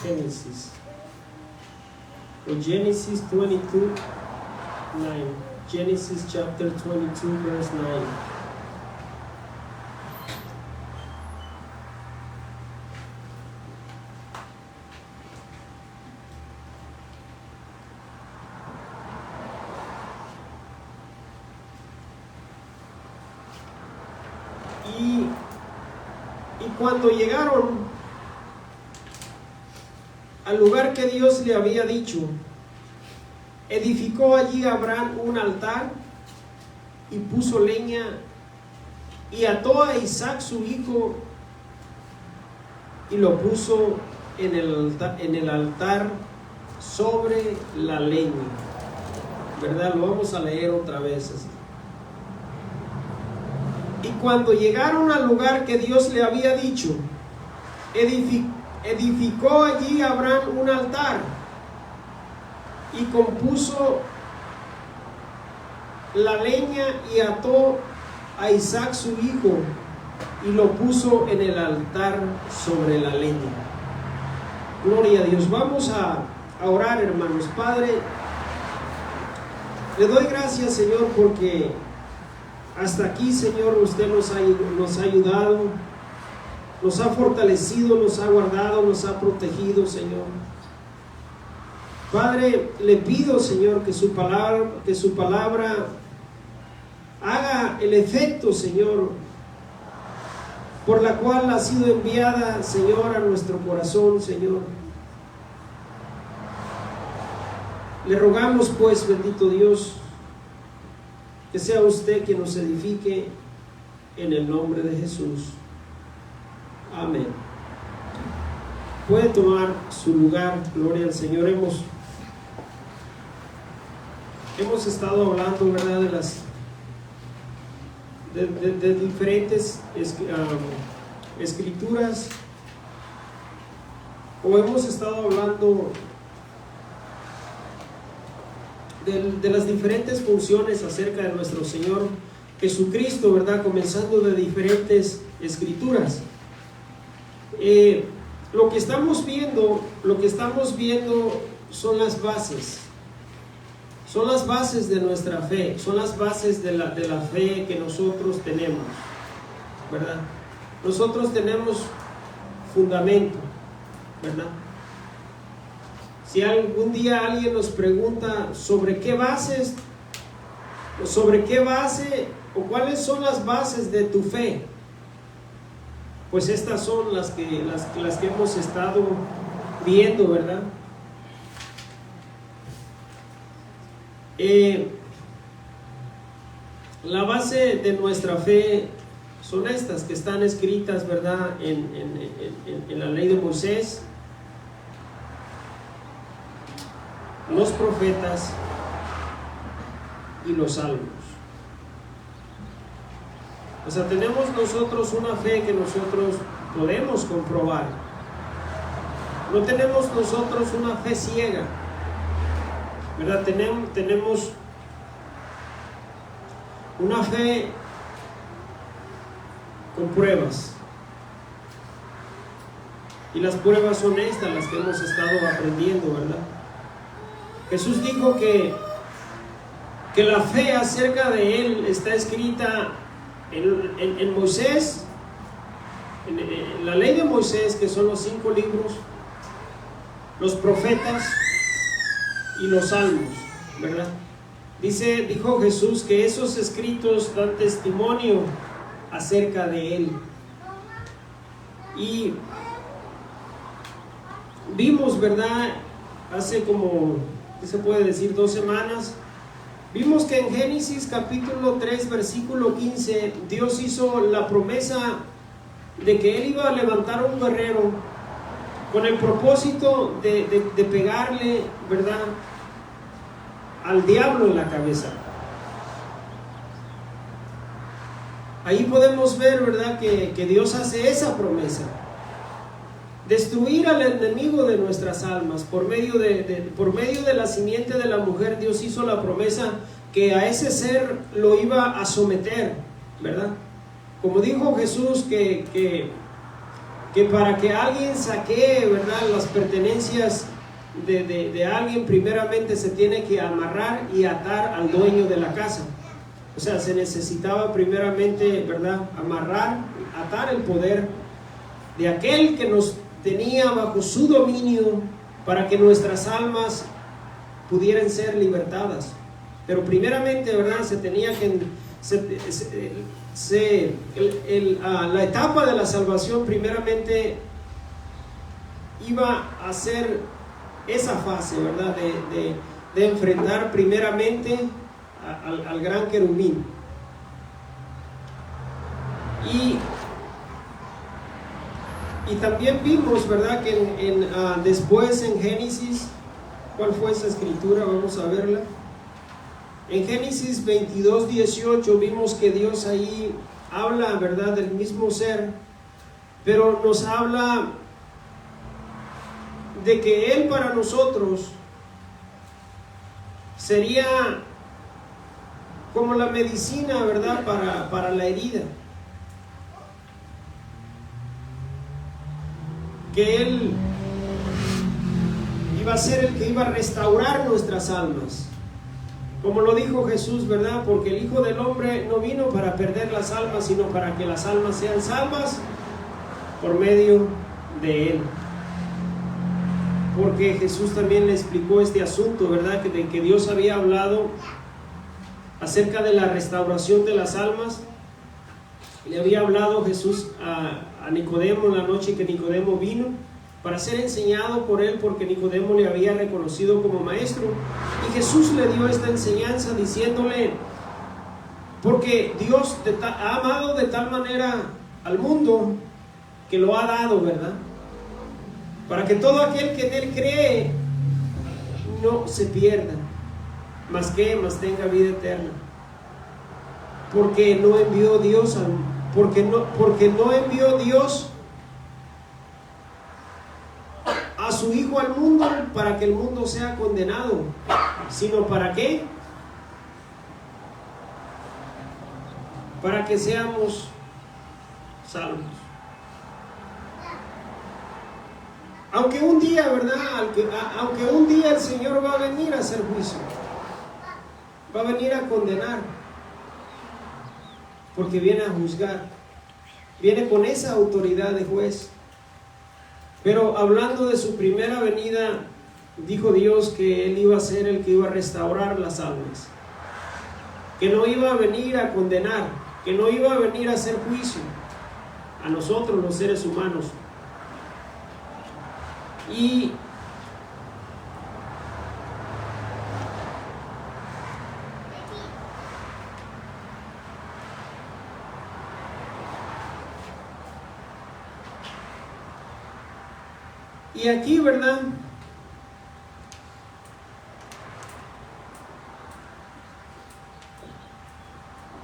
Genesis. O Genesis 22, 9. Genesis chapter 22, verse 9. Y cuando llegaron al lugar que Dios le había dicho, edificó allí Abraham un altar y puso leña y ató a Isaac su hijo y lo puso en el altar sobre la leña. ¿Verdad? Lo vamos a leer otra vez así. Y cuando llegaron al lugar que Dios le había dicho, edificó allí Abraham un altar y compuso la leña y ató a Isaac su hijo y lo puso en el altar sobre la leña. Gloria a Dios. Vamos a orar, hermanos. Padre, le doy gracias, Señor, porque hasta aquí, Señor, usted nos ha ayudado, nos ha fortalecido, nos ha guardado, nos ha protegido, Señor. Padre, le pido, Señor, que su palabra haga el efecto, Señor, por la cual ha sido enviada, Señor, a nuestro corazón, Señor. Le rogamos, pues, bendito Dios, que sea usted quien nos edifique en el nombre de Jesús. Amén. Puede tomar su lugar. Gloria al Señor. Hemos estado hablando, ¿verdad?, de diferentes escrituras, o hemos estado hablando de las diferentes funciones acerca de nuestro Señor Jesucristo, ¿verdad? Comenzando de diferentes escrituras. Lo que estamos viendo son las bases. Son las bases de nuestra fe, son las bases de la fe que nosotros tenemos, ¿verdad? Nosotros tenemos fundamento, ¿verdad? Si algún día alguien nos pregunta sobre qué base o cuáles son las bases de tu fe, pues estas son las que hemos estado viendo, ¿verdad? La base de nuestra fe son estas que están escritas, ¿verdad?, en la ley de Moisés, los profetas y los salmos. O sea, tenemos nosotros una fe que nosotros podemos comprobar. No tenemos nosotros una fe ciega, ¿verdad? Tenemos una fe con pruebas. Y las pruebas son estas, las que hemos estado aprendiendo, ¿verdad? Jesús dijo que la fe acerca de Él está escrita en Moisés, en la ley de Moisés, que son los 5 libros, los profetas y los salmos, ¿verdad? Dijo Jesús que esos escritos dan testimonio acerca de Él. Y vimos, ¿verdad?, hace como, ¿qué se puede decir?, 2 semanas, vimos que en Génesis capítulo 3, versículo 15, Dios hizo la promesa de que Él iba a levantar un guerrero con el propósito de pegarle, ¿verdad?, al diablo en la cabeza. Ahí podemos ver, ¿verdad?, que Dios hace esa promesa: destruir al enemigo de nuestras almas por medio de la simiente de la mujer. Dios hizo la promesa que a ese ser lo iba a someter, ¿verdad? Como dijo Jesús, que que para que alguien saquee, ¿verdad?, las pertenencias de alguien, primeramente se tiene que amarrar y atar al dueño de la casa. O sea, se necesitaba primeramente, ¿verdad?, amarrar, atar el poder de aquel que nos tenía bajo su dominio para que nuestras almas pudieran ser libertadas. Pero primeramente, ¿verdad?, se tenía que... la etapa de la salvación primeramente iba a ser esa fase, ¿verdad?, de enfrentar primeramente al gran querubín. Y también vimos, ¿verdad?, que después en Génesis, ¿cuál fue esa escritura? Vamos a verla. En Génesis 22:18 vimos que Dios ahí habla, ¿verdad?, del mismo ser, pero nos habla de que Él para nosotros sería como la medicina, ¿verdad?, para la herida. Que Él iba a ser el que iba a restaurar nuestras almas. Como lo dijo Jesús, ¿verdad? Porque el Hijo del Hombre no vino para perder las almas, sino para que las almas sean salvas por medio de Él. Porque Jesús también le explicó este asunto, ¿verdad?, de que Dios había hablado acerca de la restauración de las almas. Le había hablado Jesús a Nicodemo en la noche que Nicodemo vino para ser enseñado por él, porque Nicodemo le había reconocido como maestro. Y Jesús le dio esta enseñanza diciéndole, porque Dios ha amado de tal manera al mundo que lo ha dado, ¿verdad?, para que todo aquel que en Él cree no se pierda, mas tenga vida eterna. Porque no envió Dios porque no envió Dios a su Hijo al mundo para que el mundo sea condenado, sino ¿para qué? Para que seamos salvos. Aunque un día, ¿verdad?, aunque un día el Señor va a venir a hacer juicio, va a venir a condenar, porque viene a juzgar, viene con esa autoridad de juez. Pero hablando de su primera venida, dijo Dios que Él iba a ser el que iba a restaurar las almas, que no iba a venir a condenar, que no iba a venir a hacer juicio a nosotros los seres humanos. Y aquí, ¿verdad?,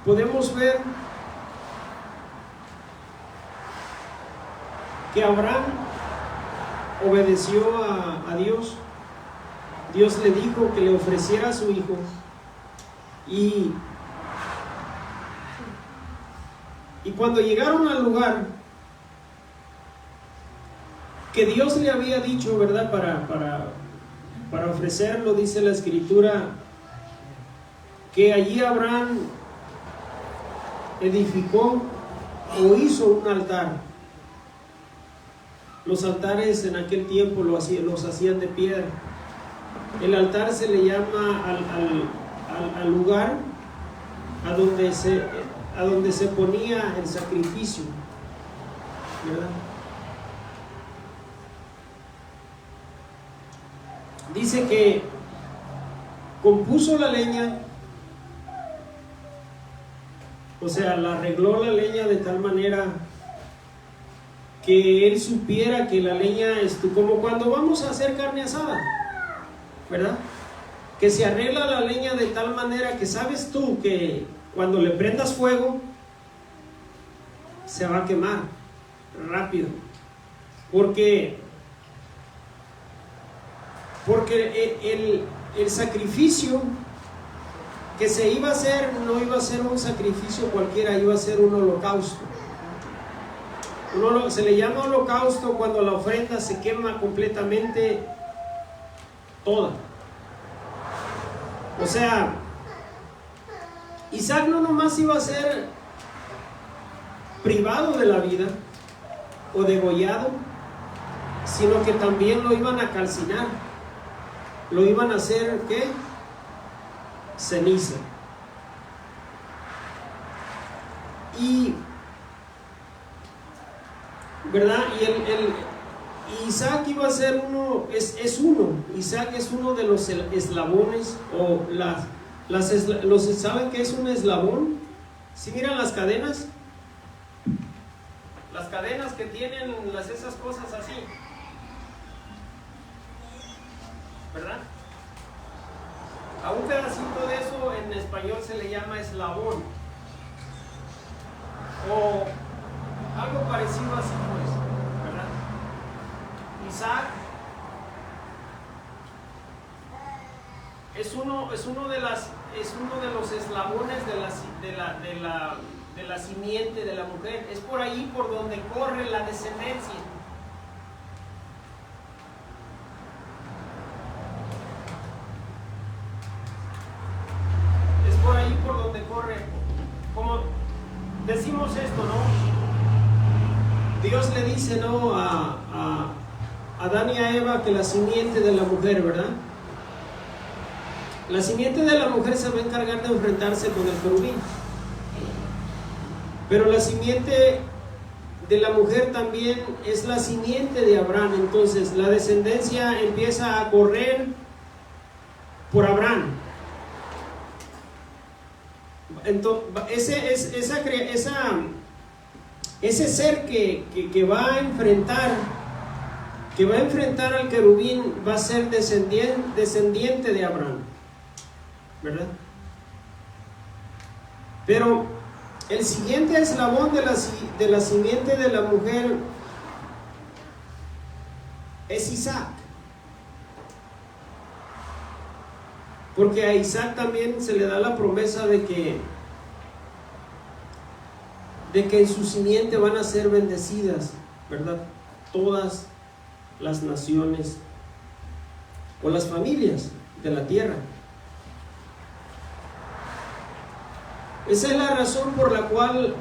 podemos ver que Abraham obedeció a Dios. Dios le dijo que le ofreciera a su hijo, y cuando llegaron al lugar que Dios le había dicho, ¿verdad?, para ofrecerlo, dice la escritura que allí Abraham edificó o hizo un altar. Los altares en aquel tiempo los hacían de piedra. El altar se le llama al lugar a donde se ponía el sacrificio, ¿verdad? Dice que compuso la leña, o sea, la arregló la leña de tal manera que él supiera que la leña es como cuando vamos a hacer carne asada, ¿verdad? Que se arregla la leña de tal manera que sabes tú que cuando le prendas fuego se va a quemar rápido, porque el sacrificio que se iba a hacer no iba a ser un sacrificio cualquiera, iba a ser un holocausto. Se le llama holocausto cuando la ofrenda se quema completamente toda. O sea, Isaac no nomás iba a ser privado de la vida o degollado, sino que también lo iban a calcinar, lo iban a hacer, ¿qué? Ceniza. Y, ¿verdad? Y Isaac iba a ser uno, Isaac es uno de los eslabones, o ¿saben qué es un eslabón? ¿Sí miran las cadenas? Las cadenas que tienen esas cosas así, ¿verdad? A un pedacito de eso en español se le llama eslabón, o algo parecido así, pues, ¿verdad? Isaac es uno de los eslabones de la simiente de la mujer. Es por ahí por donde corre la descendencia. Es por ahí por donde corre. Como decimos esto, ¿no? Dios le dice, ¿no?, a Adán y a Eva que la simiente de la mujer, ¿verdad? La simiente de la mujer se va a encargar de enfrentarse con el querubín. Pero la simiente de la mujer también es la simiente de Abraham. Entonces la descendencia empieza a correr por Abraham. Entonces, ese ser que va a enfrentar al querubín va a ser descendiente de Abraham, ¿verdad? Pero el siguiente eslabón de la simiente de la mujer es Isaac, porque a Isaac también se le da la promesa de que en su simiente van a ser bendecidas, ¿verdad?, todas las naciones o las familias de la tierra. Esa es la razón por la cual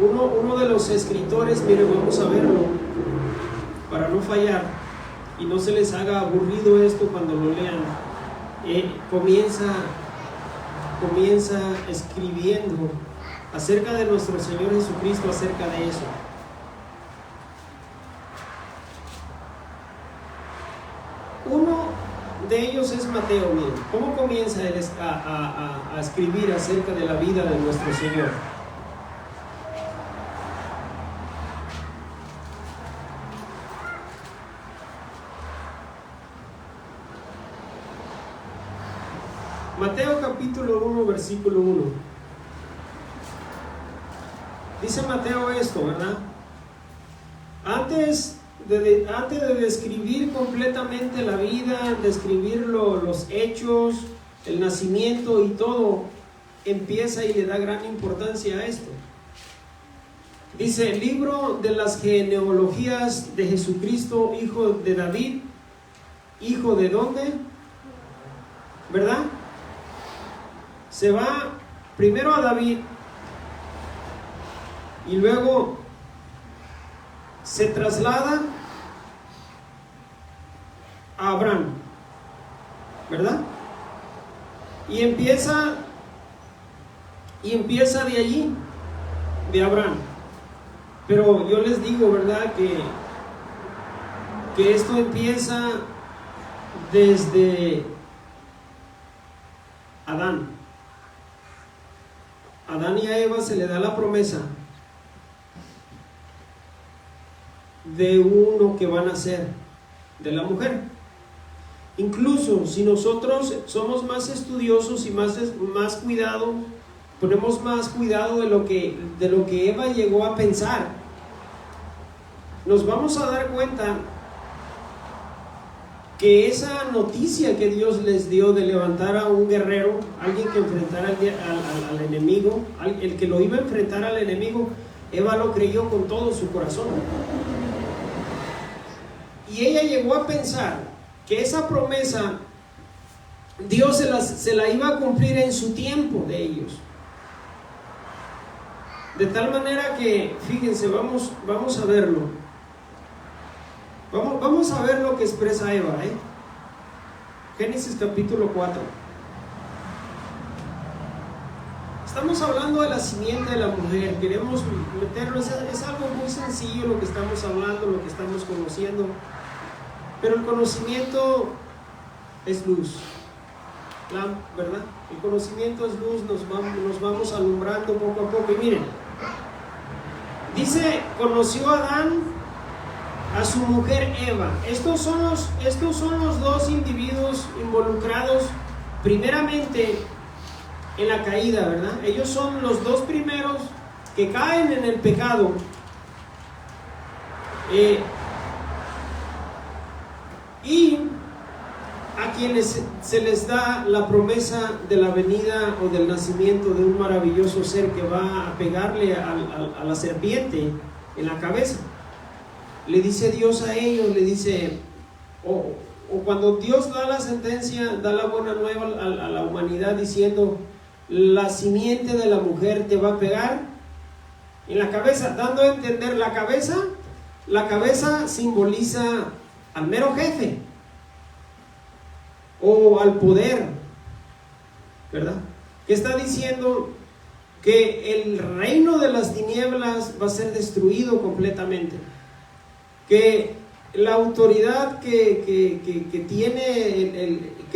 uno de los escritores, miren, vamos a verlo para no fallar y no se les haga aburrido esto cuando lo lean. Comienza escribiendo acerca de nuestro Señor Jesucristo, acerca de eso. Uno de ellos es Mateo. Miren, ¿cómo comienza él a escribir acerca de la vida de nuestro Señor? Mateo capítulo 1, versículo 1. Dice Mateo esto, ¿verdad? Antes de describir completamente la vida, describir los hechos, el nacimiento y todo, empieza y le da gran importancia a esto. Dice: el libro de las genealogías de Jesucristo, hijo de David. ¿Hijo de dónde? ¿Verdad? Se va primero a David y luego se traslada a Abraham, ¿verdad? Y empieza de allí, de Abraham. Pero yo les digo, ¿verdad?, que esto empieza desde Adán. Adán y a Eva se le da la promesa de uno que van a ser de la mujer. Incluso si nosotros somos más estudiosos y más cuidado, ponemos más cuidado de lo que Eva llegó a pensar, nos vamos a dar cuenta que esa noticia que Dios les dio de levantar a un guerrero, alguien que enfrentara al enemigo, el que lo iba a enfrentar al enemigo, Eva lo creyó con todo su corazón. Y ella llegó a pensar que esa promesa Dios se la iba a cumplir en su tiempo de ellos. De tal manera que, fíjense, vamos a verlo. Vamos a ver lo que expresa Eva, Génesis capítulo 4. Estamos hablando de la simiente de la mujer. Queremos meterlo, es algo muy sencillo lo que estamos hablando, lo que estamos conociendo. Pero el conocimiento es luz, ¿verdad? El conocimiento es luz, nos vamos alumbrando poco a poco. Y miren, dice, conoció a Adán a su mujer Eva. Estos son los dos individuos involucrados primeramente en la caída, ¿verdad? Ellos son los dos primeros que caen en el pecado. Y a quienes se les da la promesa de la venida o del nacimiento de un maravilloso ser que va a pegarle a la serpiente en la cabeza. Le dice Dios a ellos, le dice, o cuando Dios da la sentencia, da la buena nueva a la humanidad diciendo, la simiente de la mujer te va a pegar en la cabeza, dando a entender la cabeza simboliza al mero jefe o al poder, ¿verdad? Que está diciendo que el reino de las tinieblas va a ser destruido completamente, que la autoridad que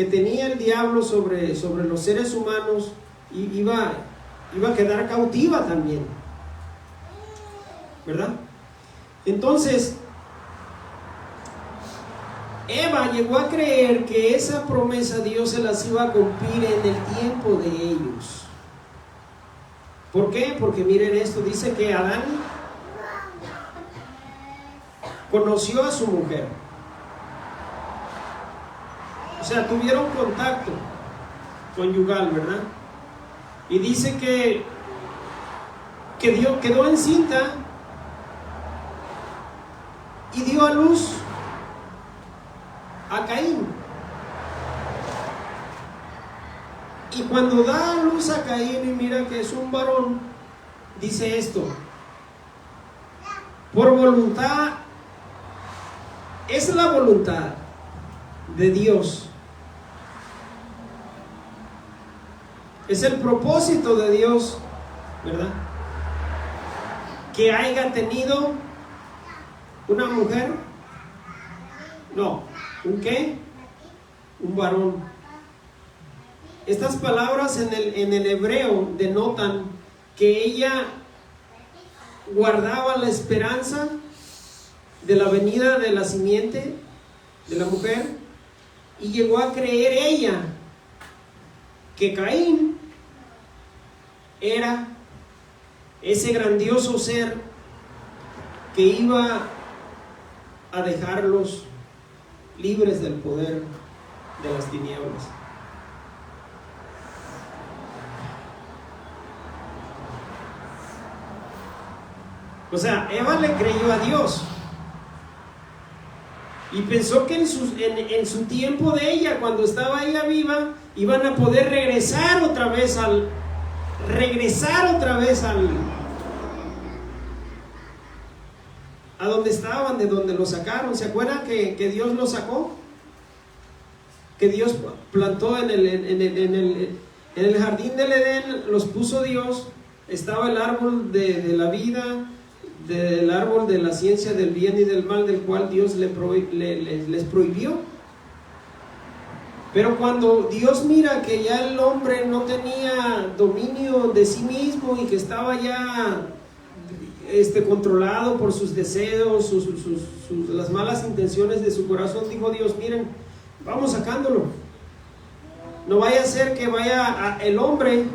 tenía el diablo sobre los seres humanos iba a quedar cautiva también, ¿verdad? Entonces Eva llegó a creer que esa promesa Dios se las iba a cumplir en el tiempo de ellos. ¿Por qué? Porque miren esto, dice que Adán conoció a su mujer. O sea, tuvieron contacto conyugal, ¿verdad? Y dice que quedó encinta y dio a luz a Caín. Y cuando da a luz a Caín y mira que es un varón, dice esto: por voluntad, es la voluntad de Dios, es el propósito de Dios, ¿verdad? Que haya tenido una mujer, no, ¿un qué? Un varón. Estas palabras en el hebreo denotan que ella guardaba la esperanza de la venida de la simiente de la mujer, y llegó a creer ella que Caín era ese grandioso ser que iba a dejarlos libres del poder de las tinieblas. O sea, Eva le creyó a Dios y pensó que en su tiempo de ella, cuando estaba ella viva, iban a poder regresar otra vez a donde estaban, de donde los sacaron. ¿Se acuerdan que Dios los sacó? Que Dios plantó en el jardín del Edén, los puso Dios. Estaba el árbol de la vida, del árbol de la ciencia del bien y del mal, del cual Dios les prohibió. Pero cuando Dios mira que ya el hombre no tenía dominio de sí mismo y que estaba ya controlado por sus deseos, las malas intenciones de su corazón, dijo Dios: miren, vamos sacándolo. No vaya a ser que vaya el hombre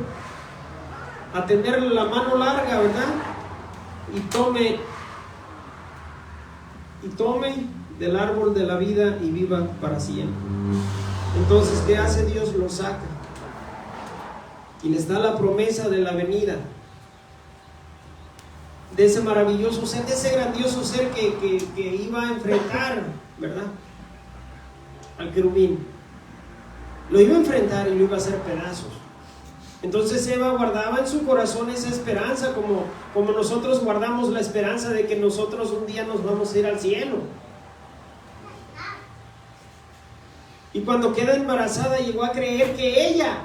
a tener la mano larga, ¿verdad? Y tome del árbol de la vida y viva para siempre. Entonces, ¿qué hace Dios? Lo saca y les da la promesa de la venida de ese maravilloso ser, de ese grandioso ser que iba a enfrentar, ¿verdad?, al querubín. Lo iba a enfrentar y lo iba a hacer pedazos. Entonces Eva guardaba en su corazón esa esperanza, como nosotros guardamos la esperanza de que nosotros un día nos vamos a ir al cielo. Y cuando queda embarazada llegó a creer que ella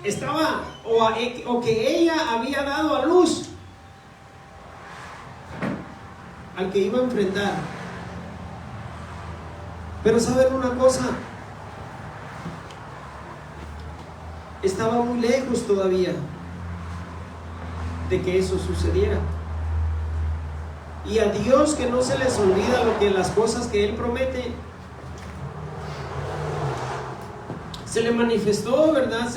estaba, o que ella había dado a luz al que iba a enfrentar. Pero ¿saben una cosa? Estaba muy lejos todavía de que eso sucediera. Y a Dios, que no se les olvida las cosas que Él promete, se le manifestó, ¿verdad?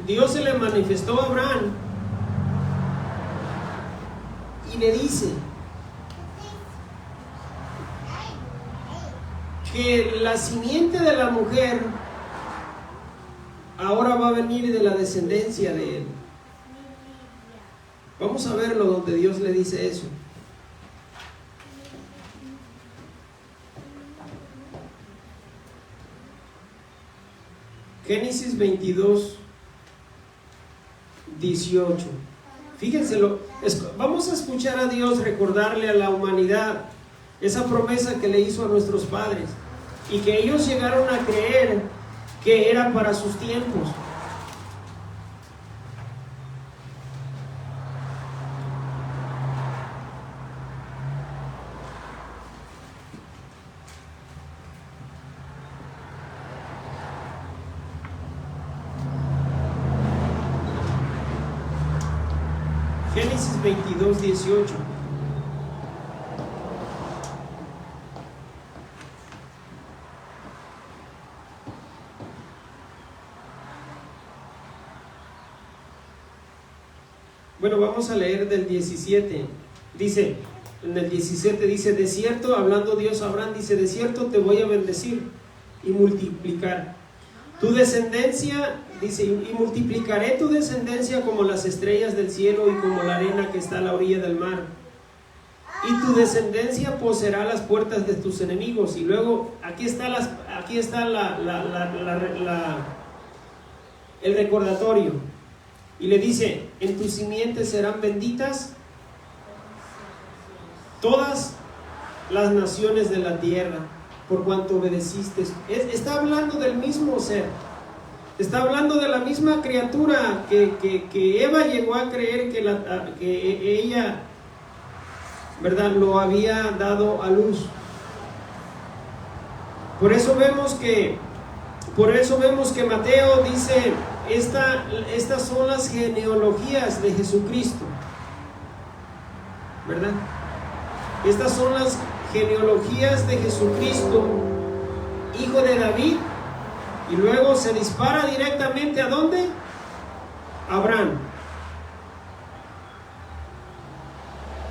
Dios se le manifestó a Abraham y le dice que la simiente de la mujer ahora va a venir de la descendencia de él. Vamos a verlo donde Dios le dice eso. Génesis 22, 18. Fíjense, vamos a escuchar a Dios recordarle a la humanidad esa promesa que le hizo a nuestros padres y que ellos llegaron a creer que era para sus tiempos. Génesis 22, 18. Bueno, vamos a leer del 17. Dice, en el 17 dice: de cierto, hablando Dios a Abraham, dice: de cierto te voy a bendecir y multiplicar tu descendencia, dice, y multiplicaré tu descendencia como las estrellas del cielo y como la arena que está a la orilla del mar. Y tu descendencia poseerá las puertas de tus enemigos. Y luego aquí está el recordatorio. Y le dice: en tu simiente serán benditas todas las naciones de la tierra, por cuanto obedeciste. Está hablando del mismo ser. Está hablando de la misma criatura que Eva llegó a creer que ella, ¿verdad?, lo había dado a luz. Por eso vemos que Mateo dice: estas son las genealogías de Jesucristo, ¿verdad? Estas son las genealogías de Jesucristo, hijo de David. Y luego se dispara directamente ¿a dónde? Abraham.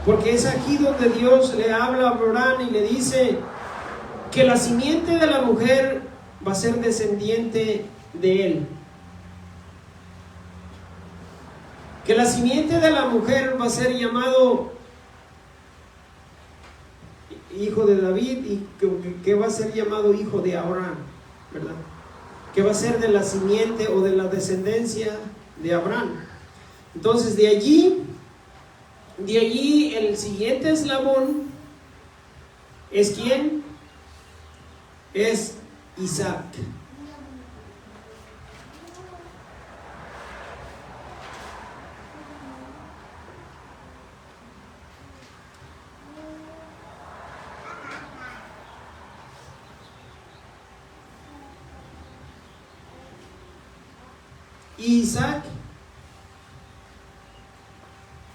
Porque es aquí donde Dios le habla a Abraham y le dice que la simiente de la mujer va a ser descendiente de él. Que la simiente de la mujer va a ser llamado hijo de David y que va a ser llamado hijo de Abraham, ¿verdad? Que va a ser de la simiente o de la descendencia de Abraham. Entonces de allí el siguiente eslabón es ¿quién? Es Isaac.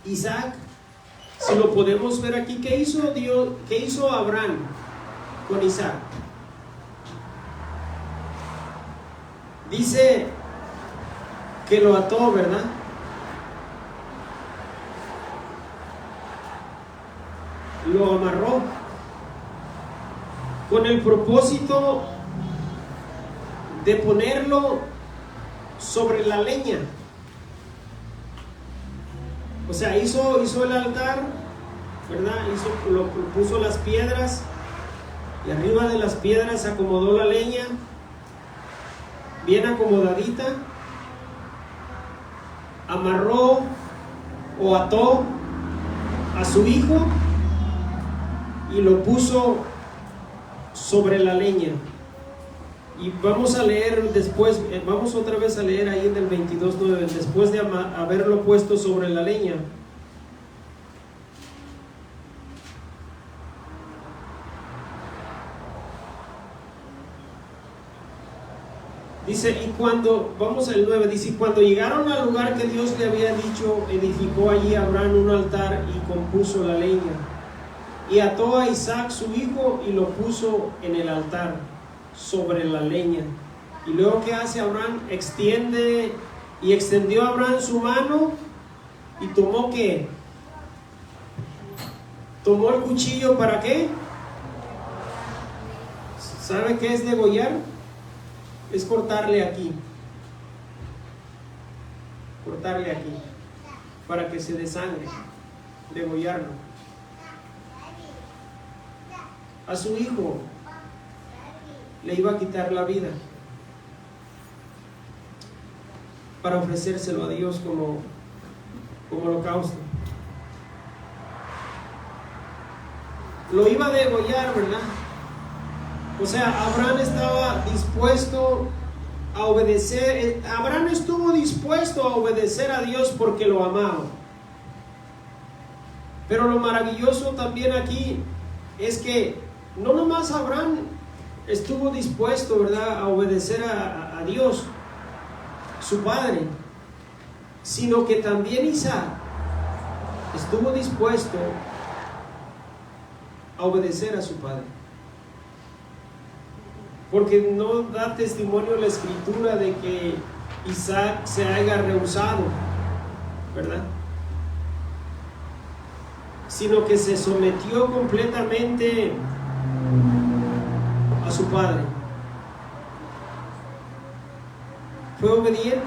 Isaac, si lo podemos ver aquí, ¿qué hizo Dios? ¿Qué hizo Abraham con Isaac? Dice que lo ató, ¿verdad? Lo amarró con el propósito de ponerlo sobre la leña. O sea, hizo el altar ¿verdad? Puso las piedras y arriba de las piedras acomodó la leña, bien acomodadita, amarró o ató a su hijo y lo puso sobre la leña. Y vamos a leer después, vamos otra vez a leer ahí en el 22:9, después de haberlo puesto sobre la leña. Dice, y cuando, vamos al 9, dice, y cuando llegaron al lugar que Dios le había dicho, edificó allí Abraham un altar y compuso la leña. Y ató a Isaac su hijo y lo puso en el altar, sobre la leña. Y luego, ¿qué hace Abraham? Extendió Abraham su mano y tomó, ¿qué? Tomó el cuchillo, ¿para qué? ¿Sabe qué es degollar? Es cortarle aquí, para que se desangre, degollarlo. A su hijo le iba a quitar la vida para ofrecérselo a Dios como holocausto. Lo iba a degollar, ¿verdad? O sea, Abraham estaba dispuesto a obedecer. Abraham estuvo dispuesto a obedecer a Dios porque lo amaba. Pero lo maravilloso también aquí es que no nomás Abraham estuvo dispuesto, ¿verdad?, a obedecer a Dios, su padre, sino que también Isaac estuvo dispuesto a obedecer a su padre. Porque no da testimonio la escritura de que Isaac se haya rehusado, ¿verdad? Sino que se sometió completamente a su padre. Fue obediente.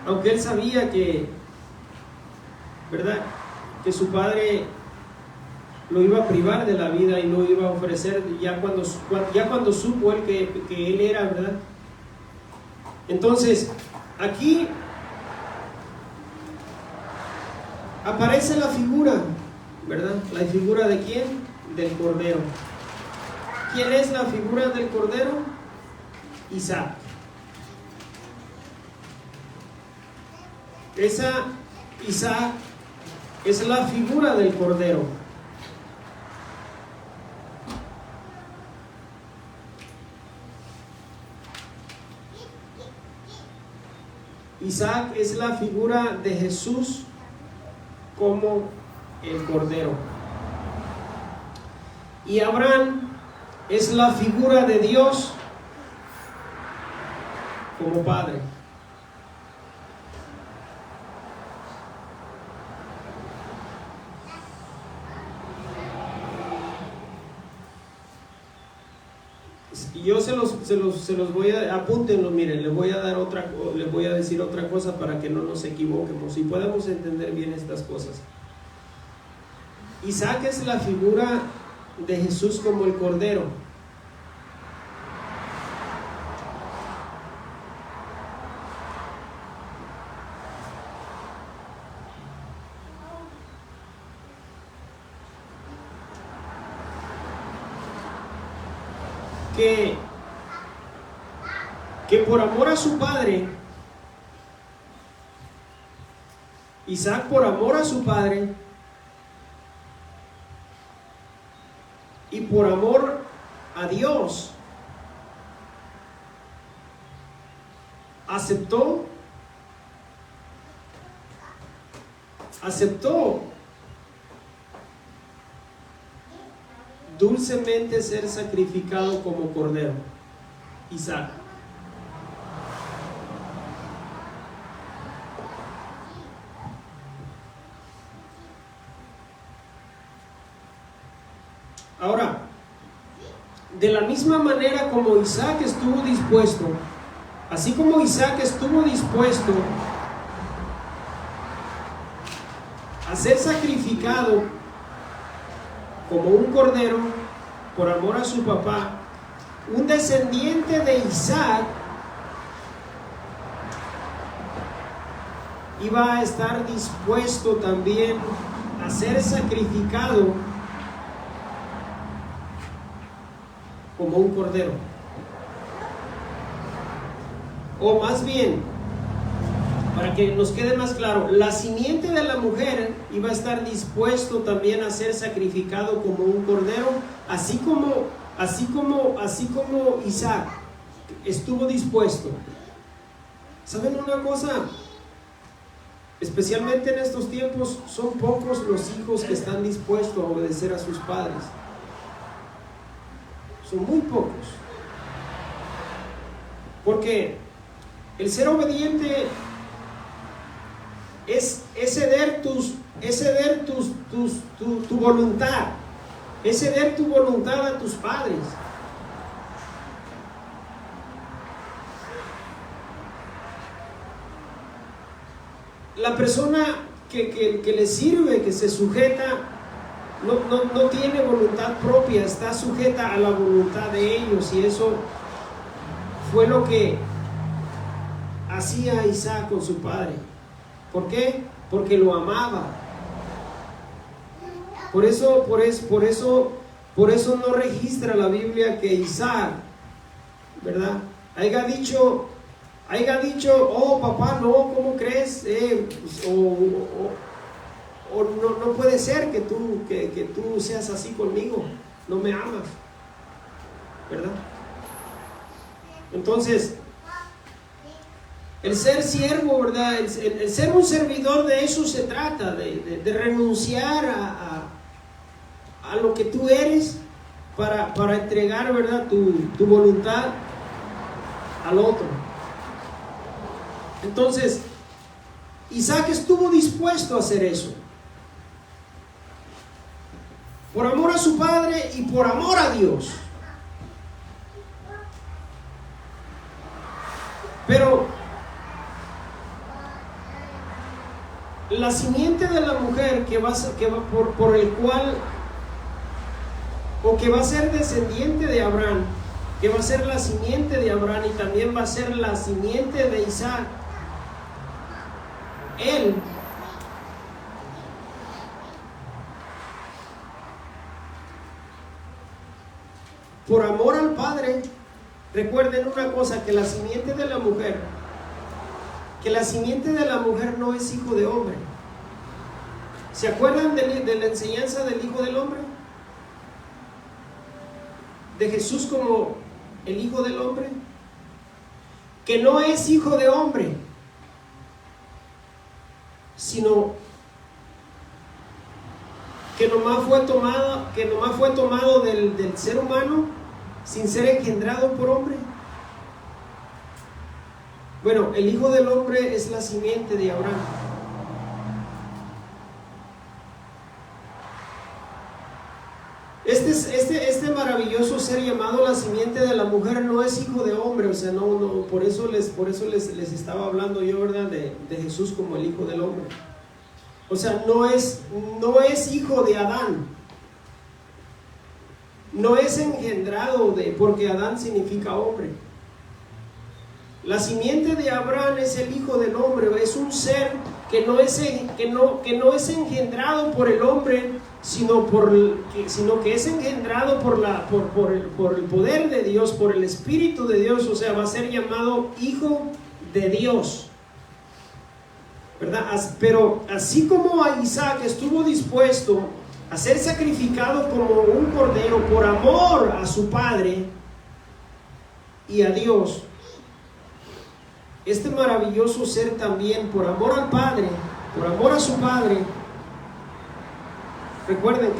Aunque él sabía que, ¿verdad?, que su padre lo iba a privar de la vida y lo iba a ofrecer ya cuando supo él que él era, ¿verdad? Entonces, aquí aparece la figura, ¿verdad? ¿La figura de quién? Del Cordero. ¿Quién es la figura del Cordero? Isaac. Isaac es la figura del Cordero. Isaac es la figura de Jesús como el Cordero. Y Abraham es la figura de Dios como Padre. Y yo se los voy a, apúntenlo, miren, les voy a decir otra cosa para que no nos equivoquemos y podamos entender bien estas cosas. Isaac es la figura de Jesús como el Cordero. Que por amor a su padre, Isaac por amor a su padre y por amor a Dios, aceptó dulcemente ser sacrificado como cordero. Isaac. Ahora, de la misma manera como Isaac estuvo dispuesto, así como Isaac estuvo dispuesto a ser sacrificado como un cordero por amor a su papá, un descendiente de Isaac iba a estar dispuesto también a ser sacrificado como un cordero. O más bien, para que nos quede más claro, la simiente de la mujer iba a estar dispuesto también a ser sacrificado como un cordero, así como Isaac estuvo dispuesto. ¿Saben una cosa? Especialmente en estos tiempos, son pocos los hijos que están dispuestos a obedecer a sus padres. Son muy pocos. Porque el ser obediente es ceder tu voluntad, es ceder tu voluntad a tus padres. La persona que le sirve, que se sujeta, no tiene voluntad propia, está sujeta a la voluntad de ellos, y eso fue lo que hacía Isaac con su padre. ¿Por qué? Porque lo amaba. Por eso no registra la Biblia que Isaac, ¿verdad?, haya dicho, oh papá, no, ¿cómo crees? No puede ser que tú seas así conmigo, no me amas, ¿verdad? Entonces, el ser siervo, ¿verdad? El ser un servidor, de eso se trata, de renunciar a lo que tú eres para entregar, ¿verdad?, tu voluntad al otro. Entonces, Isaac estuvo dispuesto a hacer eso, por amor a su padre y por amor a Dios. Pero la simiente de la mujer que va por el cual, o que va a ser descendiente de Abraham, que va a ser la simiente de Abraham y también va a ser la simiente de Isaac, él por amor al Padre. Recuerden una cosa, que la simiente de la mujer no es hijo de hombre. ¿Se acuerdan de la enseñanza del Hijo del Hombre? De Jesús como el Hijo del Hombre, que no es hijo de hombre, sino que nomás fue tomado del ser humano sin ser engendrado por hombre. Bueno, el Hijo del Hombre es la simiente de Abraham. Este maravilloso ser llamado la simiente de la mujer no es hijo de hombre, o sea, no, por eso les estaba hablando yo, ¿verdad?, de Jesús como el Hijo del Hombre. O sea, no es hijo de Adán, no es engendrado porque Adán significa hombre. La simiente de Abraham es el Hijo del Hombre, es un ser que no es engendrado por el hombre, sino que es engendrado por el poder de Dios, por el Espíritu de Dios. O sea, va a ser llamado Hijo de Dios, ¿verdad? Pero así como a Isaac estuvo dispuesto a ser sacrificado como un cordero por amor a su padre y a Dios, este maravilloso ser también, por amor al Padre, por amor a su Padre. Recuerden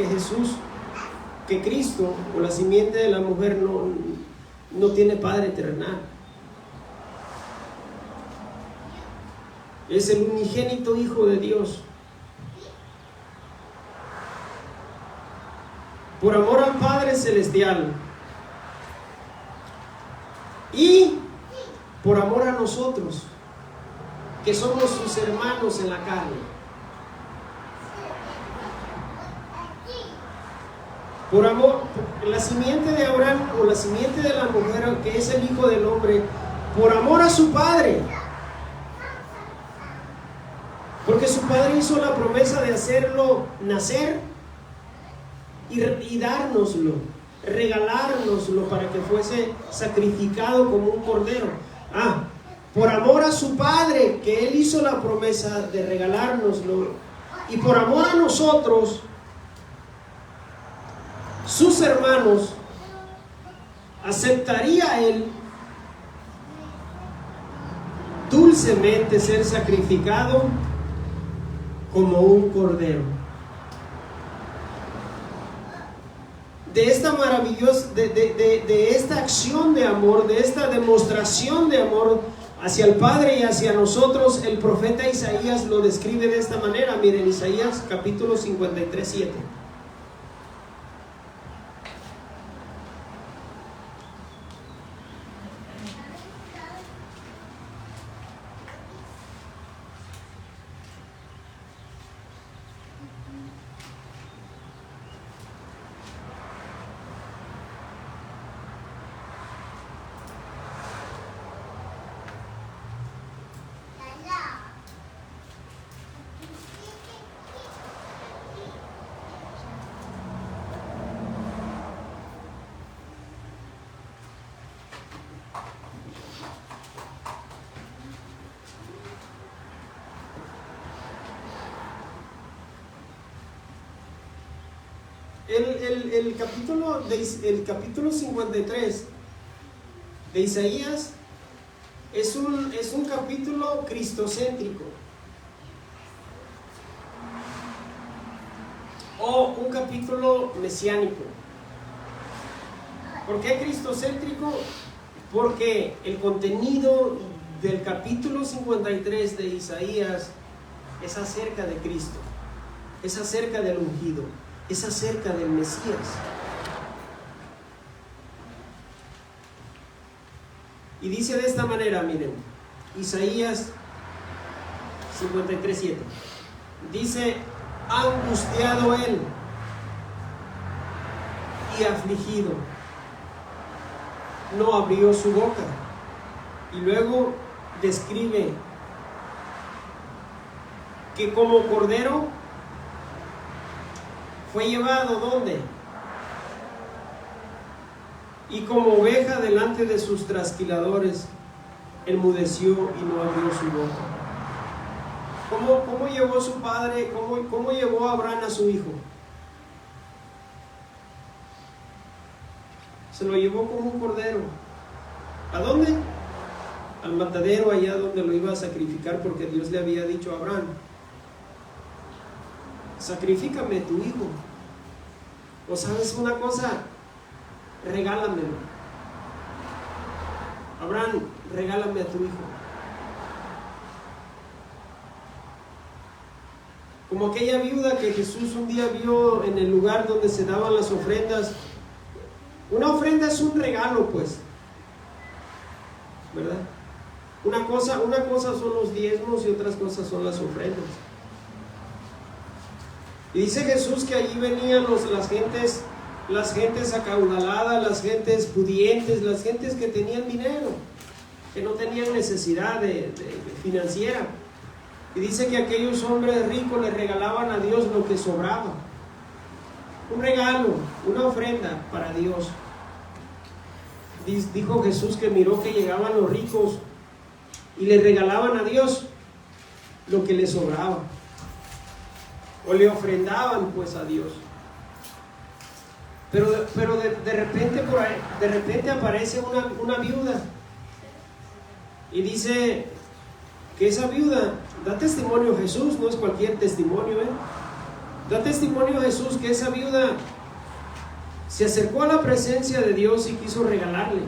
que Cristo, o la simiente de la mujer, no tiene padre terrenal. Es el unigénito Hijo de Dios. Por amor al Padre Celestial. Y por amor a nosotros, que somos sus hermanos en la carne. Por amor, la simiente de Abraham o la simiente de la mujer, que es el Hijo del Hombre, por amor a su Padre. Porque su Padre hizo la promesa de hacerlo nacer y dárnoslo, regalárnoslo para que fuese sacrificado como un cordero. Por amor a su Padre, que Él hizo la promesa de regalárnoslo, y por amor a nosotros, sus hermanos, aceptaría Él dulcemente ser sacrificado como un cordero. De esta maravillosa, de esta acción de amor, de esta demostración de amor hacia el Padre y hacia nosotros, el profeta Isaías lo describe de esta manera. Miren, Isaías capítulo 53, 7. El capítulo 53 de Isaías es un capítulo cristocéntrico, o un capítulo mesiánico. ¿Por qué cristocéntrico? Porque el contenido del capítulo 53 de Isaías es acerca de Cristo, es acerca del ungido, es acerca del Mesías. Y dice de esta manera, miren, Isaías 53:7. Dice: angustiado él y afligido, no abrió su boca. Y luego describe que como cordero fue llevado, ¿dónde? Y como oveja delante de sus trasquiladores, enmudeció y no abrió su boca. ¿Cómo llevó su padre? ¿Cómo llevó a Abraham a su hijo? Se lo llevó como un cordero. ¿A dónde? Al matadero, allá donde lo iba a sacrificar, porque Dios le había dicho a Abraham: sacrifícame tu hijo. O sabes una cosa, regálamelo. Abraham, regálame a tu hijo. Como aquella viuda que Jesús un día vio en el lugar donde se daban las ofrendas. Una ofrenda es un regalo, pues, ¿verdad? Una cosa son los diezmos y otras cosas son las ofrendas. Y dice Jesús que allí venían las gentes acaudaladas, las gentes pudientes, las gentes que tenían dinero, que no tenían necesidad de financiera. Y dice que aquellos hombres ricos le regalaban a Dios lo que sobraba. Un regalo, una ofrenda para Dios. Dijo Jesús que miró que llegaban los ricos y le regalaban a Dios lo que les sobraba, o le ofrendaban pues a Dios. Pero de repente aparece una viuda y dice que esa viuda da testimonio a Jesús, no es cualquier testimonio, da testimonio a Jesús que esa viuda se acercó a la presencia de Dios y quiso regalarle,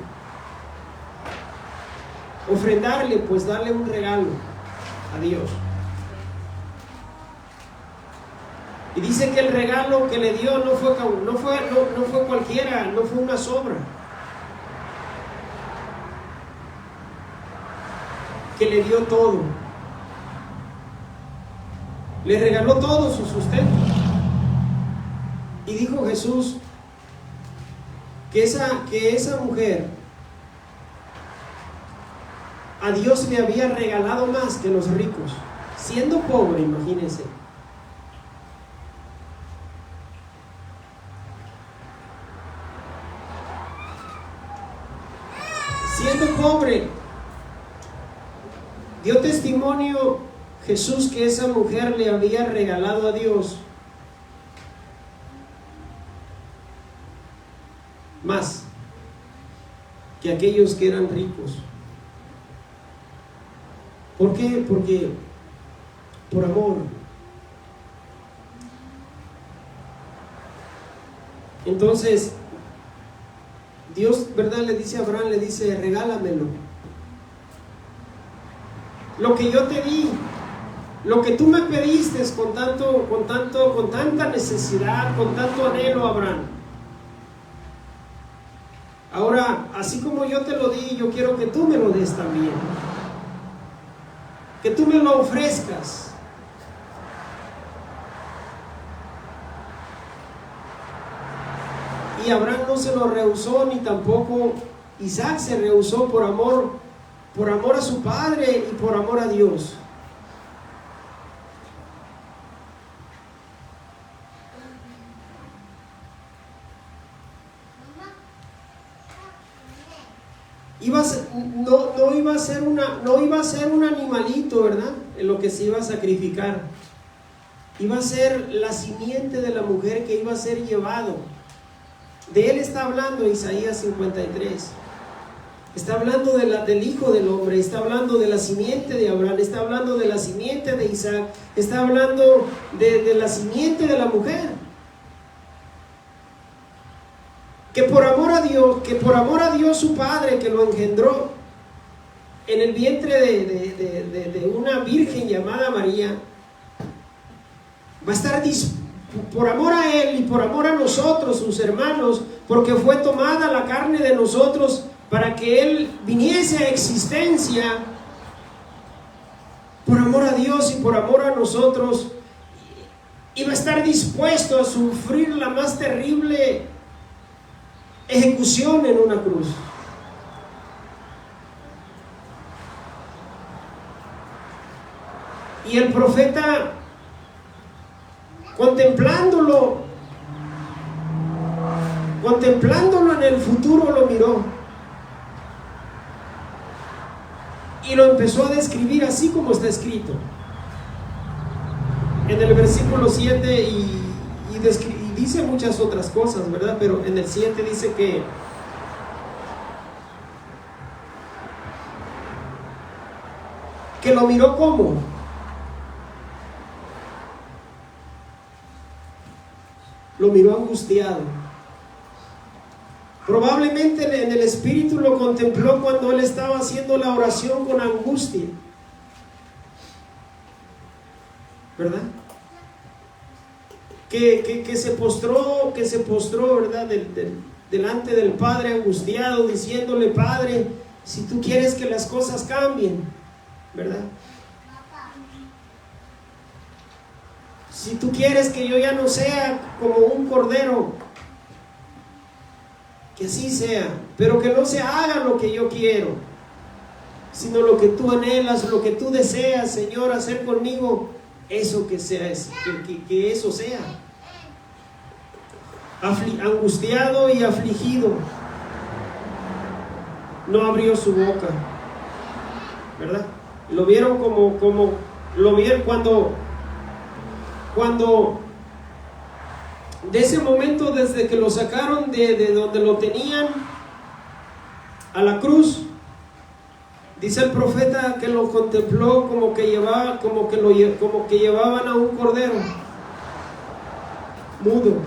ofrendarle, pues darle un regalo a Dios. Y dice que el regalo que le dio no fue cualquiera, no fue una sobra, que le dio todo, le regaló todo su sustento. Y dijo Jesús: que esa mujer a Dios le había regalado más que los ricos, siendo pobre, imagínense. Siendo pobre, dio testimonio Jesús que esa mujer le había regalado a Dios más que aquellos que eran ricos. ¿Por qué? Porque por amor. Entonces Dios, ¿verdad? Le dice a Abraham, le dice, regálamelo. Lo que yo te di, lo que tú me pediste con tanta necesidad, con tanto anhelo, Abraham. Ahora, así como yo te lo di, yo quiero que tú me lo des también. Que tú me lo ofrezcas. Y Abraham no se lo rehusó, ni tampoco Isaac se rehusó por amor a su padre y por amor a Dios. No iba a ser un animalito, ¿verdad? En lo que se iba a sacrificar. Iba a ser la simiente de la mujer que iba a ser llevado. De él está hablando Isaías 53. Está hablando del Hijo del Hombre, está hablando de la simiente de Abraham, está hablando de la simiente de Isaac, está hablando de la simiente de la mujer. Que por amor a Dios su Padre, que lo engendró en el vientre de una virgen llamada María, va a estar por amor a Él y por amor a nosotros, sus hermanos, porque fue tomada la carne de nosotros para que Él viniese a existencia, por amor a Dios y por amor a nosotros, iba a estar dispuesto a sufrir la más terrible ejecución en una cruz. Y el profeta, contemplándolo en el futuro, lo miró y lo empezó a describir así como está escrito en el versículo 7 y dice muchas otras cosas, ¿verdad? Pero en el 7 dice que lo miró como lo miró angustiado. Probablemente en el espíritu lo contempló cuando él estaba haciendo la oración con angustia, ¿verdad? Que se postró, ¿verdad? Delante del Padre angustiado, diciéndole: Padre, si tú quieres que las cosas cambien, ¿verdad? Si tú quieres que yo ya no sea como un cordero, que así sea, pero que no se haga lo que yo quiero, sino lo que tú anhelas, lo que tú deseas, Señor, hacer conmigo, eso que sea, que eso sea. Angustiado y afligido, no abrió su boca, ¿verdad? Lo vieron como lo vieron cuando de ese momento, desde que lo sacaron de donde lo tenían a la cruz, dice el profeta que lo contempló como que llevaban a un cordero mudo.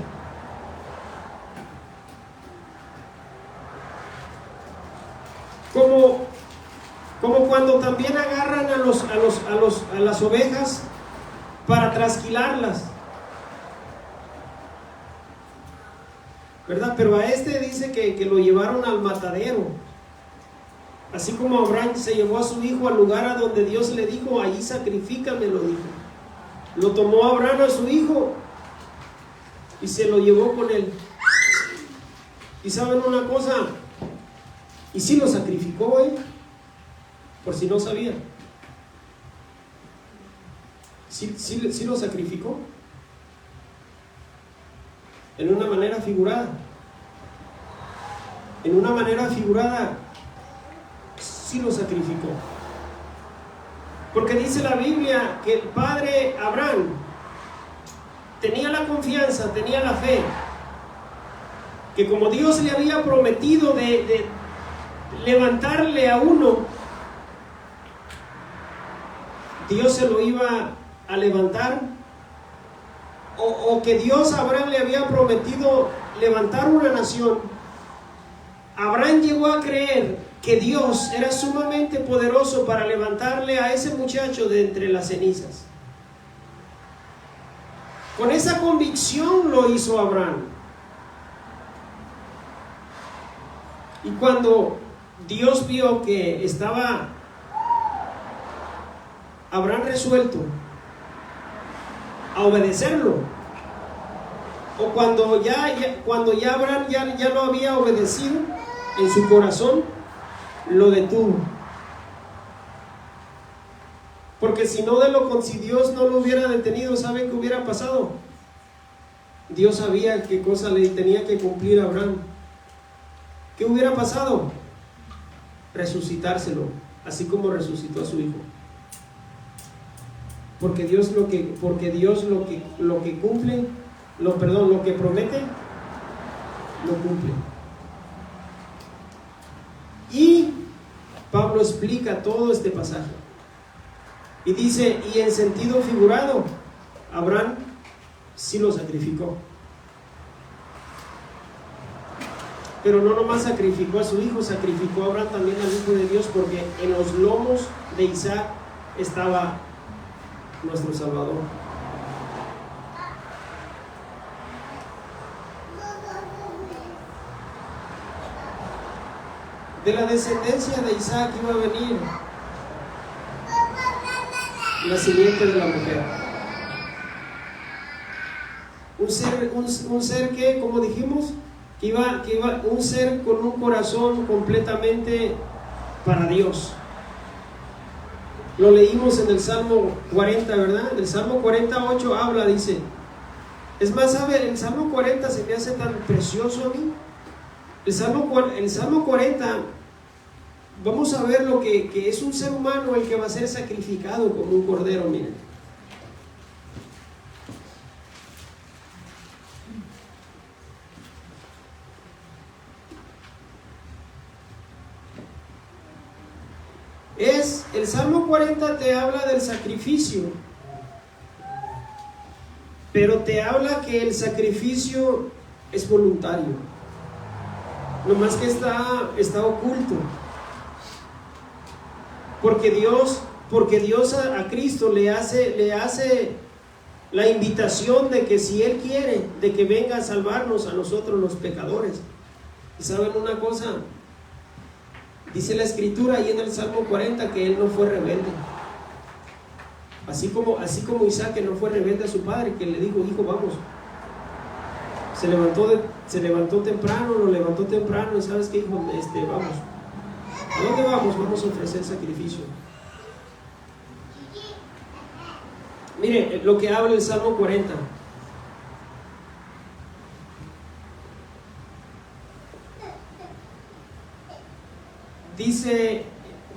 Como cuando también agarran a las ovejas para trasquilarlas, ¿verdad? Pero a este dice que lo llevaron al matadero. Así como Abraham se llevó a su hijo al lugar a donde Dios le dijo: ahí sacrifícame, lo dijo. Lo tomó Abraham a su hijo y se lo llevó con él. Y saben una cosa, y sí lo sacrificó, por si no sabían. Sí lo sacrificó. En una manera figurada. En una manera figurada, sí lo sacrificó. Porque dice la Biblia que el padre Abraham tenía la confianza, tenía la fe, que como Dios le había prometido de levantarle a uno, Dios se lo iba a levantar, o que Dios a Abraham le había prometido levantar una nación. Abraham llegó a creer que Dios era sumamente poderoso para levantarle a ese muchacho de entre las cenizas. Con esa convicción lo hizo Abraham. Y cuando Dios vio que estaba Abraham resuelto a obedecerlo, o cuando ya Abraham ya lo había obedecido en su corazón, lo detuvo. Porque si Dios no lo hubiera detenido, ¿saben qué hubiera pasado? Dios sabía qué cosa le tenía que cumplir a Abraham. ¿Qué hubiera pasado? Resucitárselo, así como resucitó a su hijo. Porque Dios lo que cumple, lo que promete, lo cumple. Y Pablo explica todo este pasaje. Y dice, y en sentido figurado, Abraham sí lo sacrificó. Pero no nomás sacrificó a su hijo, sacrificó a Abraham también al Hijo de Dios, porque en los lomos de Isaac estaba nuestro Salvador. De la descendencia de Isaac iba a venir la simiente de la mujer. Un ser que, como dijimos, que iba un ser con un corazón completamente para Dios. Lo leímos en el Salmo 40, ¿verdad? El Salmo 48 habla, dice. Es más, ¿sabe? El Salmo 40 se me hace tan precioso a mí. El Salmo 40, vamos a ver lo que es un ser humano el que va a ser sacrificado como un cordero, miren. El Salmo 40 te habla del sacrificio, pero te habla que el sacrificio es voluntario, nomás que está oculto, porque Dios a Cristo le hace la invitación de que si Él quiere, de que venga a salvarnos a nosotros los pecadores. ¿Y saben una cosa? Dice la Escritura ahí en el Salmo 40 que él no fue rebelde. Así como Isaac, que no fue rebelde a su padre, que le dijo, hijo, vamos. Se levantó temprano, lo levantó temprano, y ¿sabes qué, hijo? Vamos. ¿A dónde vamos? Vamos a ofrecer sacrificio. Mire lo que habla el Salmo 40. Dice,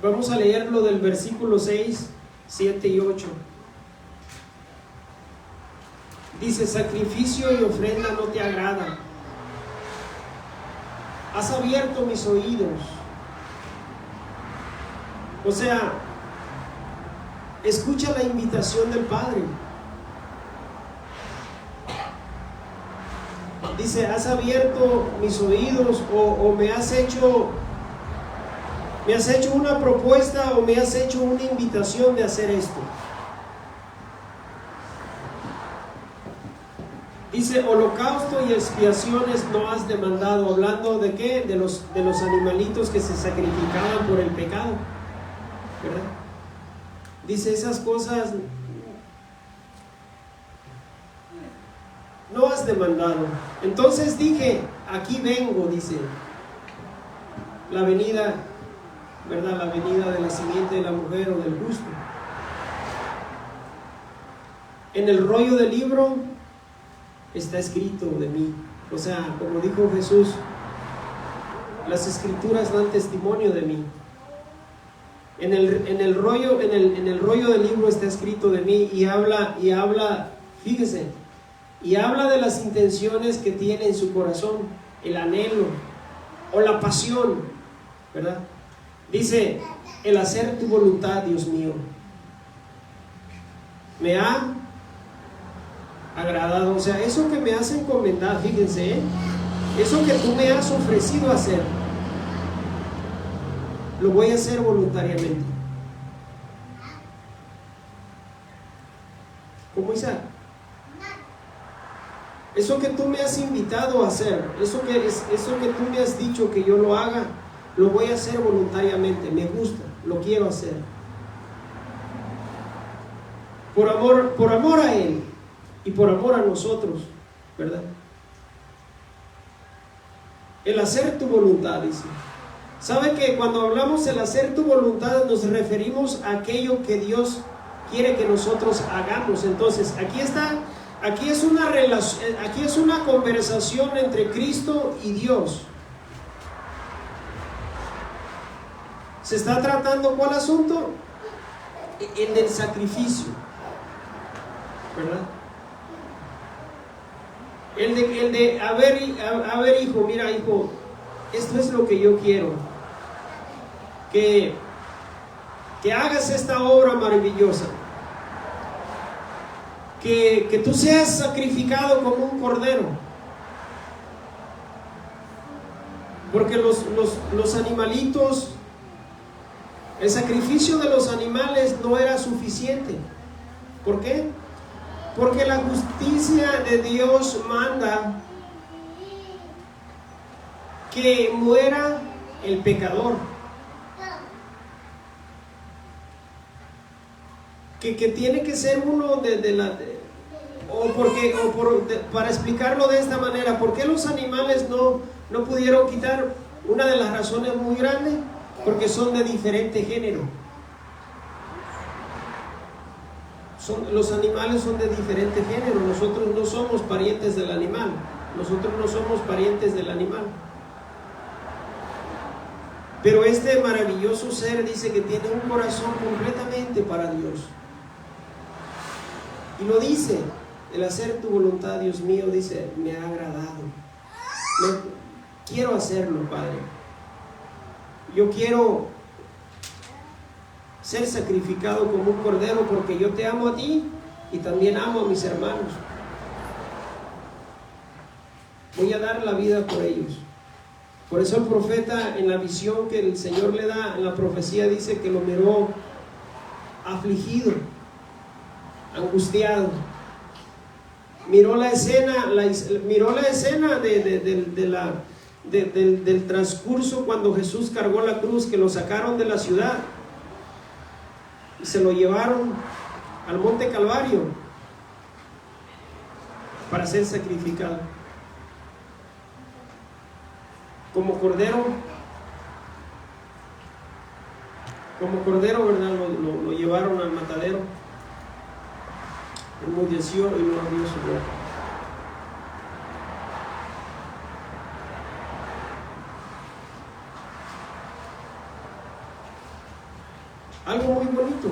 vamos a leerlo del versículo 6, 7 y 8. Dice, sacrificio y ofrenda no te agrada. Has abierto mis oídos. O sea, escucha la invitación del Padre. Dice, has abierto mis oídos, o me has hecho una propuesta, o me has hecho una invitación de hacer esto. Dice, holocausto y expiaciones no has demandado. Hablando de qué? De los animalitos que se sacrificaban por el pecado, ¿verdad? Dice, esas cosas no has demandado. Entonces dije, aquí vengo, dice, la venida, ¿verdad? La venida de la simiente de la mujer o del justo. En el rollo del libro está escrito de mí. O sea, como dijo Jesús, las escrituras dan testimonio de mí. En el rollo del libro está escrito de mí y habla, fíjese, y habla de las intenciones que tiene en su corazón, el anhelo o la pasión, ¿verdad? Dice, el hacer tu voluntad, Dios mío, me ha agradado. O sea, eso que me has encomendado, fíjense, eso que tú me has ofrecido hacer, lo voy a hacer voluntariamente. ¿Cómo Isaac? Eso que tú me has invitado a hacer, eso que tú me has dicho que yo lo haga, lo voy a hacer voluntariamente. Me gusta, lo quiero hacer. Por amor a Él y por amor a nosotros, ¿verdad? El hacer tu voluntad, dice. ¿Sabe que cuando hablamos del hacer tu voluntad nos referimos a aquello que Dios quiere que nosotros hagamos? Entonces, aquí es una conversación entre Cristo y Dios. Se está tratando, ¿cuál asunto? El del sacrificio, ¿verdad? El de a ver, hijo, mira, hijo, esto es lo que yo quiero. Que hagas esta obra maravillosa. Que tú seas sacrificado como un cordero. Porque los animalitos, el sacrificio de los animales no era suficiente. ¿Por qué? Porque la justicia de Dios manda que muera el pecador. Que tiene que ser uno para explicarlo de esta manera, ¿por qué los animales no pudieron quitar? Una de las razones muy grandes, porque son de diferente género. Los animales son de diferente género. Nosotros no somos parientes del animal. Pero este maravilloso ser dice que tiene un corazón completamente para Dios. Y lo dice, el hacer tu voluntad, Dios mío, dice, me ha agradado. Quiero hacerlo, Padre. Yo quiero ser sacrificado como un cordero porque yo te amo a ti y también amo a mis hermanos. Voy a dar la vida por ellos. Por eso el profeta, en la visión que el Señor le da, en la profecía dice que lo miró afligido, angustiado. Miró la escena del transcurso cuando Jesús cargó la cruz, que lo sacaron de la ciudad y se lo llevaron al monte Calvario para ser sacrificado. Como cordero, ¿verdad? Lo llevaron al matadero. Enmudeció y no abrió su boca. Algo muy bonito.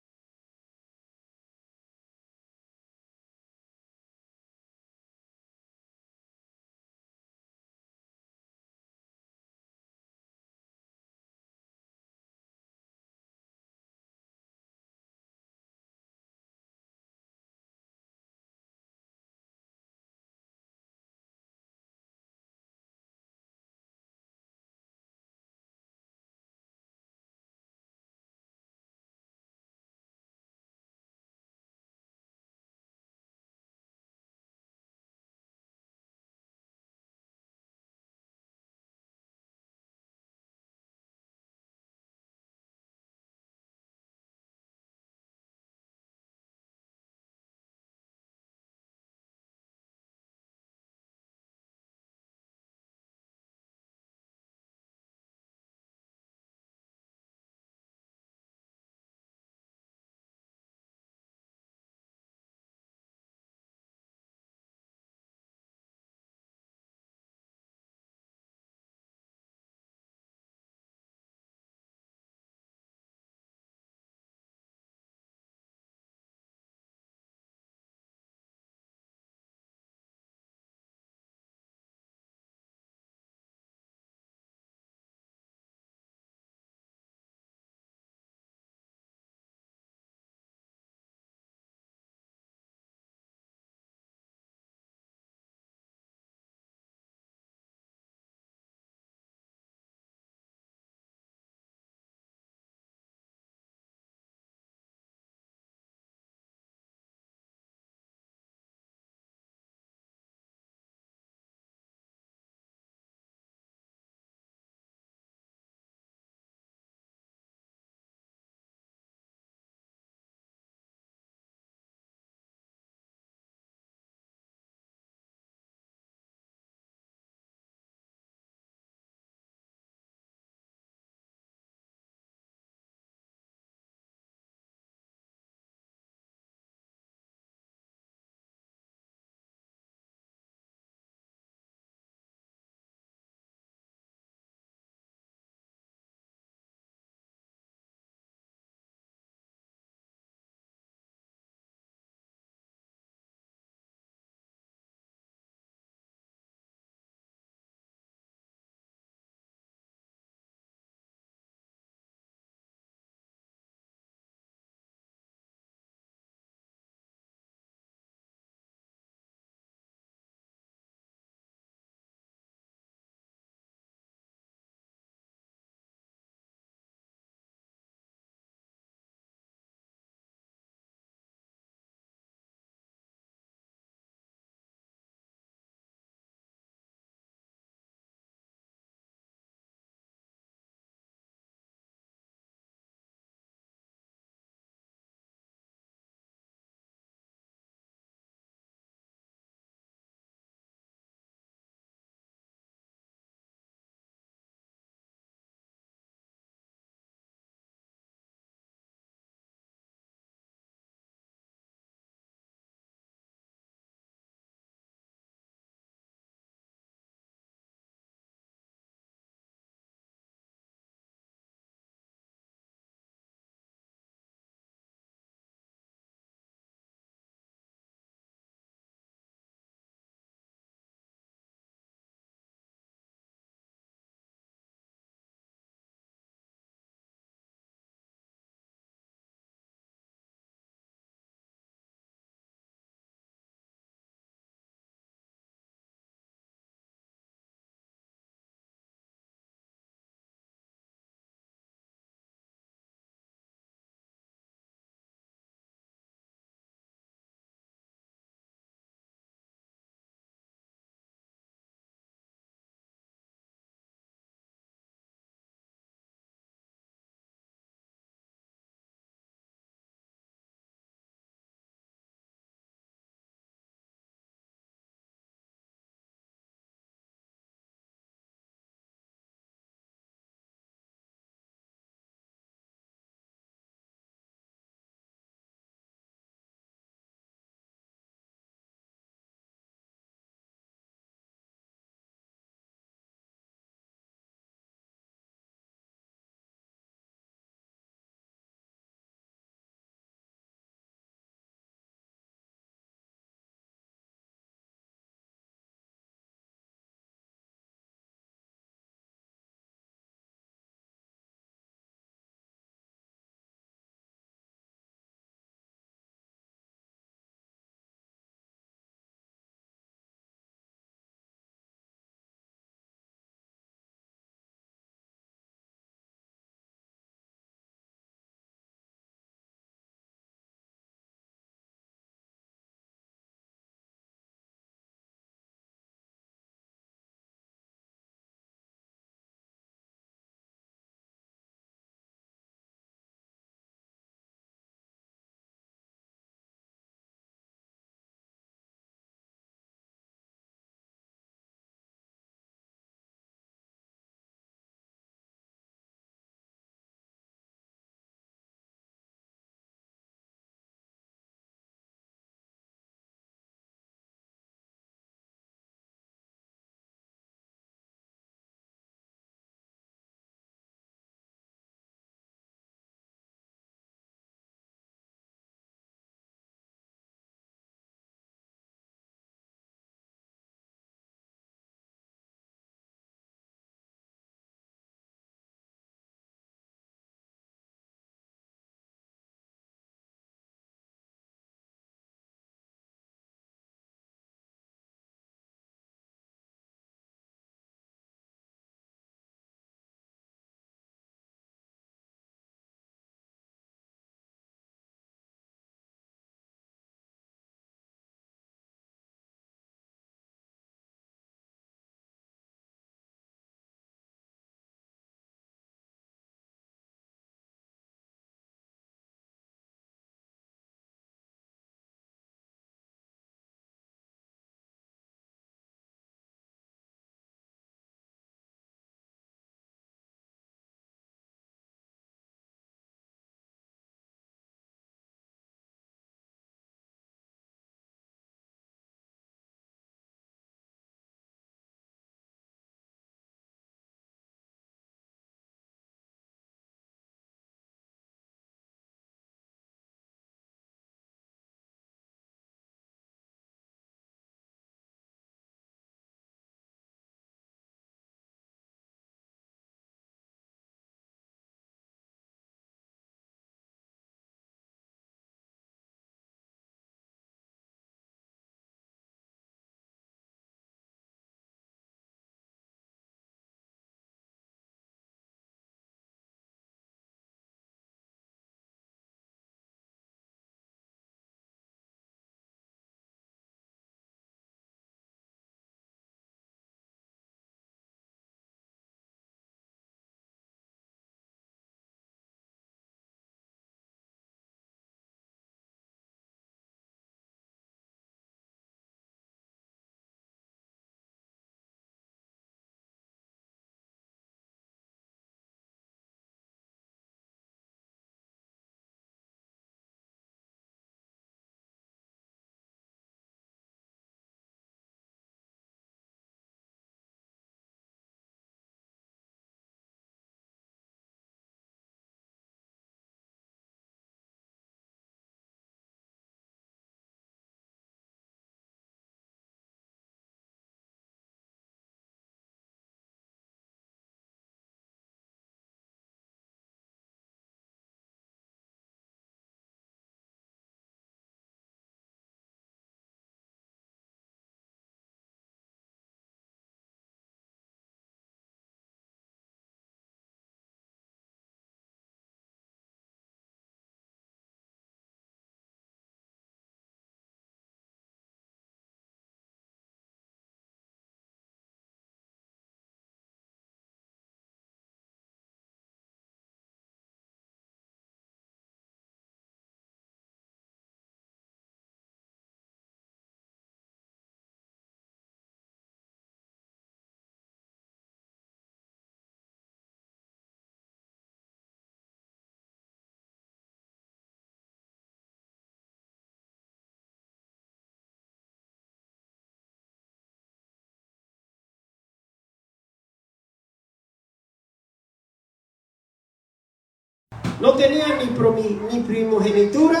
No tenía ni primogenitura,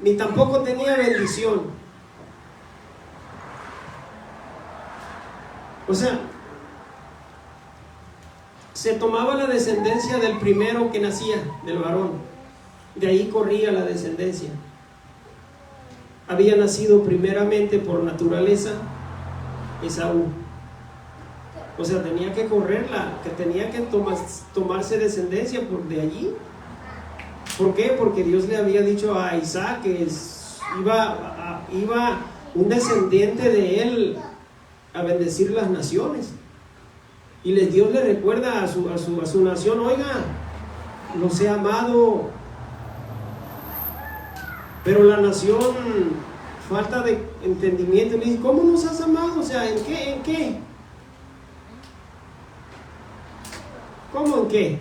ni tampoco tenía bendición. O sea, se tomaba la descendencia del primero que nacía, del varón. De ahí corría la descendencia. Había nacido primeramente por naturaleza Esaú. O sea, tenía que correrla, que tenía que tomarse descendencia por de allí. ¿Por qué? Porque Dios le había dicho a Isaac que iba un descendiente de él a bendecir las naciones. Y Dios le recuerda a su nación: oiga, los he amado. Pero la nación, falta de entendimiento, le dice: ¿cómo nos has amado? O sea, ¿en qué? ¿En qué? ¿Cómo en qué?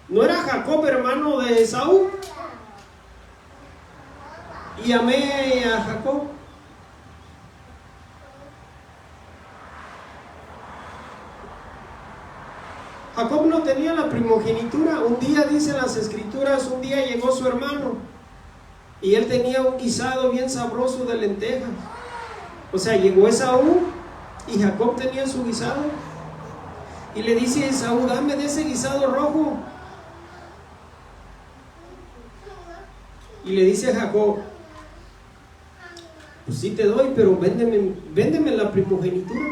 ¿No era Jacob hermano de Esaú? Y amé a Jacob. Jacob no tenía la primogenitura. Un día, dicen las escrituras, un día llegó su hermano y él tenía un guisado bien sabroso de lentejas. O sea, llegó Esaú y Jacob tenía su guisado. Y le dice a Esaú: dame de ese guisado rojo. Y le dice a Jacob: pues sí te doy, pero véndeme la primogenitura.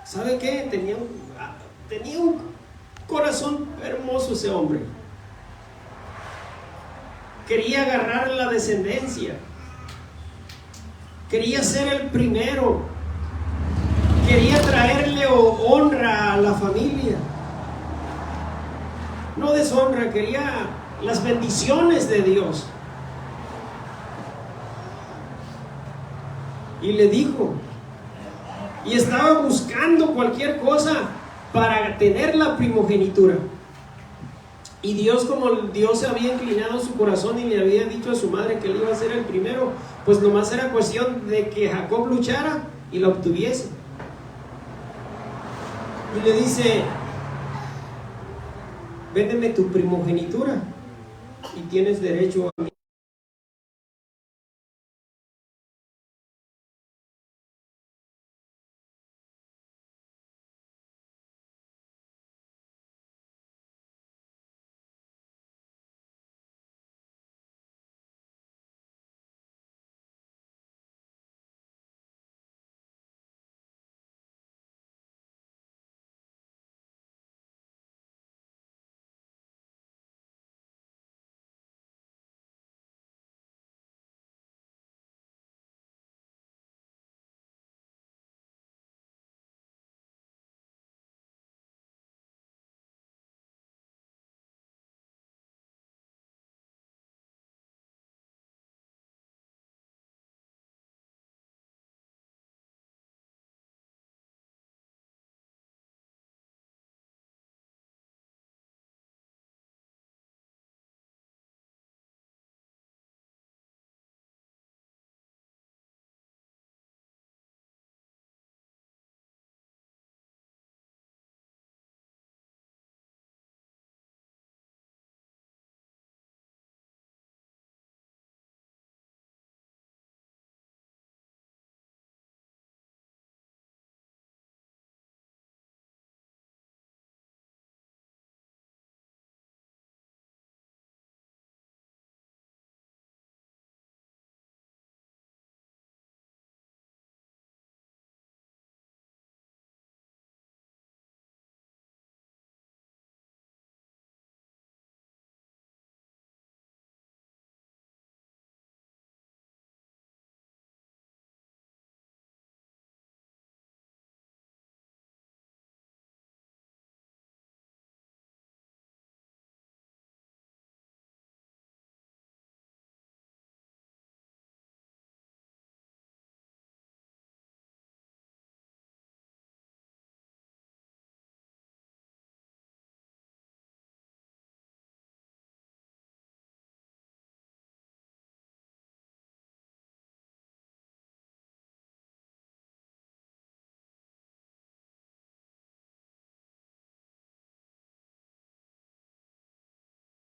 ¿Sabe qué? Tenía un corazón hermoso ese hombre. Quería agarrar la descendencia. Quería ser el primero. Quería traerle honra a la familia. No deshonra, quería las bendiciones de Dios. Y le dijo, y estaba buscando cualquier cosa para tener la primogenitura. Y Dios, como Dios se había inclinado su corazón y le había dicho a su madre que él iba a ser el primero, pues nomás era cuestión de que Jacob luchara y la obtuviese. Y le dice: véndeme tu primogenitura y tienes derecho a mí.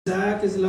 Isaac es la